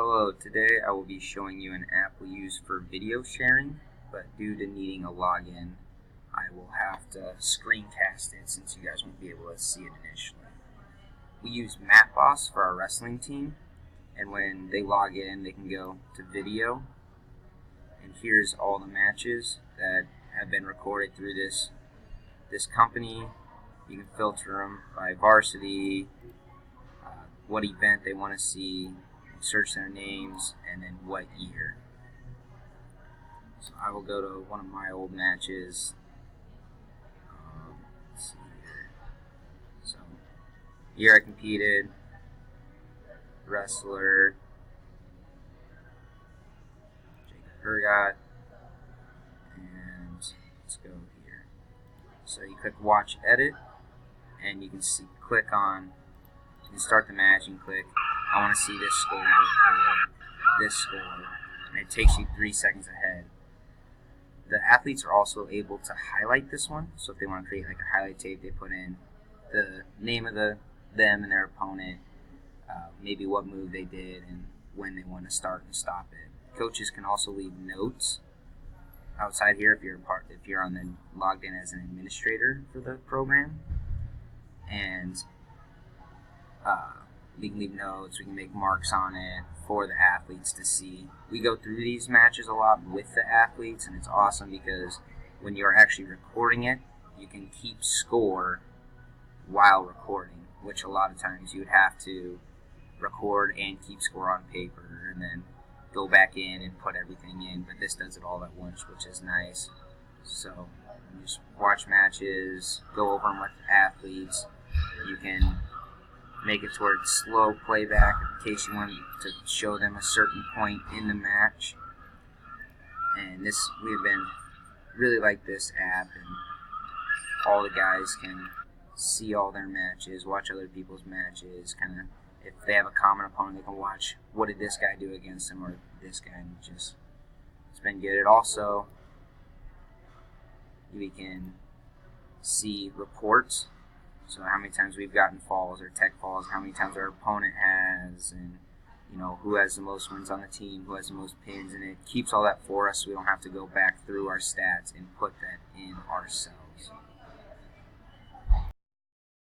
Hello, today I will be showing you an app we use for video sharing, but due to needing a login, I will have to screencast it since you guys won't be able to see it initially. We use Matboss for our wrestling team, and when they log in, they can go to video, and here's all the matches that have been recorded through this company. You can filter them by varsity, what event they want to see, search their names, and then what year. So I will go to one of my old matches. Let's see here. So here I competed, wrestler, Jacob Hergot, and let's go here. So you click Watch Edit, and you can click on, you can start the match and click, I want to see this score or this score, and it takes you 3 seconds ahead. The athletes are also able to highlight this one, so if they want to create like a highlight tape, they put in the name of them and their opponent, maybe what move they did, and when they want to start and stop it. Coaches can also leave notes outside here if you're on the logged in as an administrator for the program, and we can leave notes, we can make marks on it for the athletes to see. We go through these matches a lot with the athletes, and it's awesome because when you're actually recording it, you can keep score while recording, which a lot of times you would have to record and keep score on paper and then go back in and put everything in, but this does it all at once, which is nice. So you just watch matches, go over them with athletes. You can make it towards slow playback in case you want to show them a certain point in the match. And we've been really like this app, and all the guys can see all their matches, watch other people's matches, kind of if they have a common opponent, they can watch what did this guy do against him or this guy, and it's been good. It also, we can see reports. So how many times we've gotten falls or tech falls, how many times our opponent has, and who has the most wins on the team, who has the most pins, and it keeps all that for us so we don't have to go back through our stats and put that in ourselves.